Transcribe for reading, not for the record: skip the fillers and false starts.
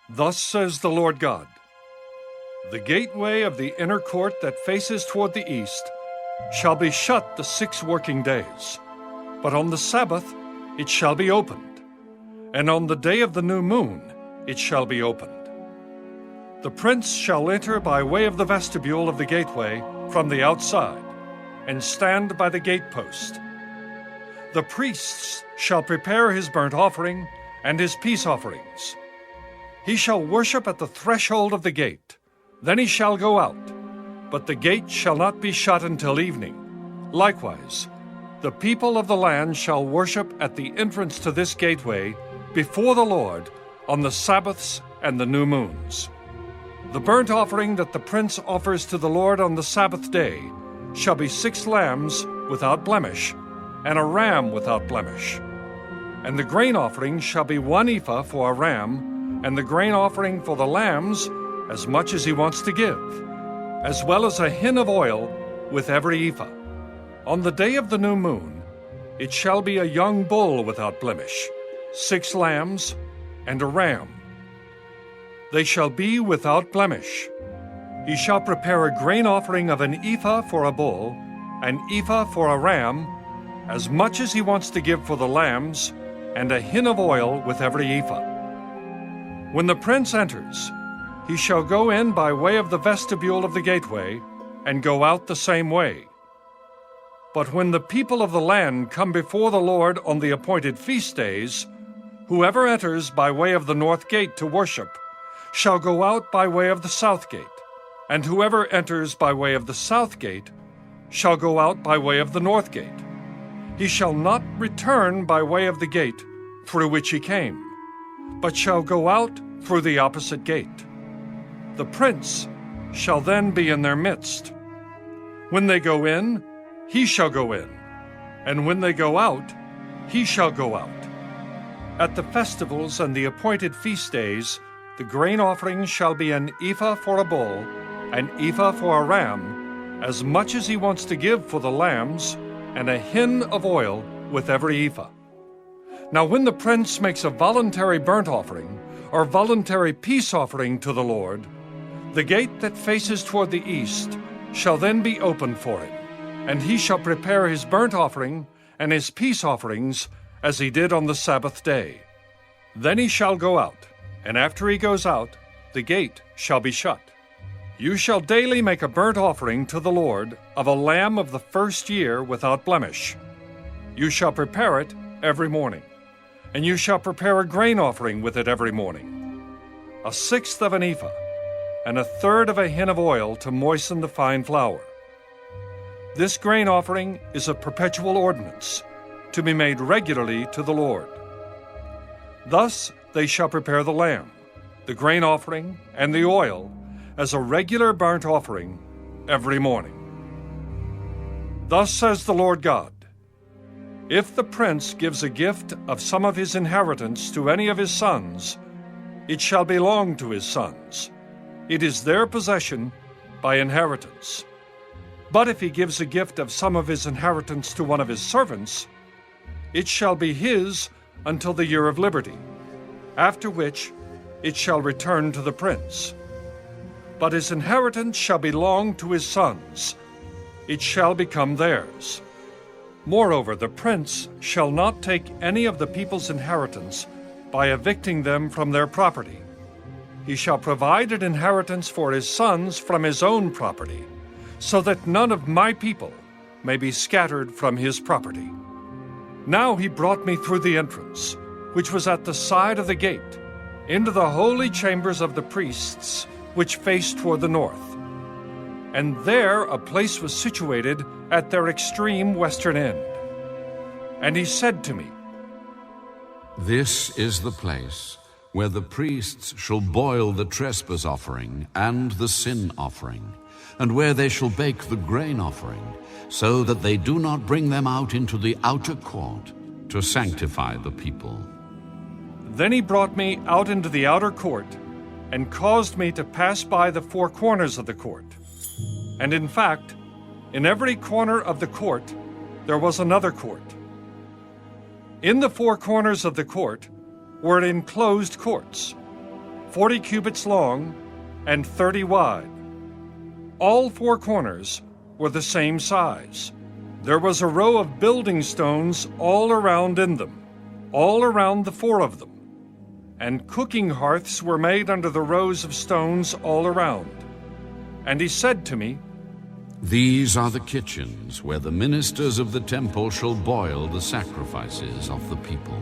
Thus says the Lord God, the gateway of the inner court that faces toward the east shall be shut the 6 working days, but on the Sabbath it shall be opened, and on the day of the new moon it shall be opened. The prince shall enter by way of the vestibule of the gateway from the outside, and stand by the gatepost. The priests shall prepare his burnt offering and his peace offerings. He shall worship at the threshold of the gate. Then he shall go out, but the gate shall not be shut until evening. Likewise, the people of the land shall worship at the entrance to this gateway before the Lord on the Sabbaths and the new moons. The burnt offering that the prince offers to the Lord on the Sabbath day shall be 6 lambs without blemish, and a ram without blemish. And the grain offering shall be 1 ephah for a ram, and the grain offering for the lambs as much as he wants to give, as well as a hin of oil with every ephah. On the day of the new moon, it shall be a young bull without blemish, 6 lambs, and a ram. They shall be without blemish. He shall prepare a grain offering of an ephah for a bull, an ephah for a ram, as much as he wants to give for the lambs, and a hin of oil with every ephah. When the prince enters, he shall go in by way of the vestibule of the gateway, and go out the same way. But when the people of the land come before the Lord on the appointed feast days, whoever enters by way of the north gate to worship shall go out by way of the south gate, and whoever enters by way of the south gate shall go out by way of the north gate. He shall not return by way of the gate through which he came, but shall go out through the opposite gate. The prince shall then be in their midst. When they go in, he shall go in, and when they go out, he shall go out. At the festivals and the appointed feast days, the grain offering shall be an ephah for a bull, an ephah for a ram, as much as he wants to give for the lambs, and a hin of oil with every ephah. Now when the prince makes a voluntary burnt offering or voluntary peace offering to the Lord, the gate that faces toward the east shall then be opened for him, and he shall prepare his burnt offering and his peace offerings as he did on the Sabbath day. Then he shall go out, and after he goes out, the gate shall be shut. You shall daily make a burnt offering to the Lord of a lamb of the first year without blemish. You shall prepare it every morning, and you shall prepare a grain offering with it every morning, 1/6 of an ephah, and 1/3 of a hin of oil to moisten the fine flour. This grain offering is a perpetual ordinance, to be made regularly to the Lord. Thus they shall prepare the lamb, the grain offering, and the oil as a regular burnt offering every morning. Thus says the Lord God, if the prince gives a gift of some of his inheritance to any of his sons, it shall belong to his sons. It is their possession by inheritance. But if he gives a gift of some of his inheritance to one of his servants, it shall be his until the year of liberty, after which it shall return to the prince. But his inheritance shall belong to his sons. It shall become theirs. Moreover, the prince shall not take any of the people's inheritance by evicting them from their property. He shall provide an inheritance for his sons from his own property, so that none of my people may be scattered from his property. Now he brought me through the entrance, which was at the side of the gate, into the holy chambers of the priests, which faced toward the north. And there a place was situated at their extreme western end. And he said to me, This is the place where the priests shall boil the trespass offering and the sin offering, and where they shall bake the grain offering, so that they do not bring them out into the outer court to sanctify the people. Then he brought me out into the outer court, and caused me to pass by the 4 corners of the court. And in fact, in every corner of the court there was another court. In the 4 corners of the court were enclosed courts. 40 cubits long and 30 wide. All 4 corners were the same size. There was a row of building stones all around in them, all around the 4 of them. And cooking hearths were made under the rows of stones all around. And he said to me, These are the kitchens where the ministers of the temple shall boil the sacrifices of the people.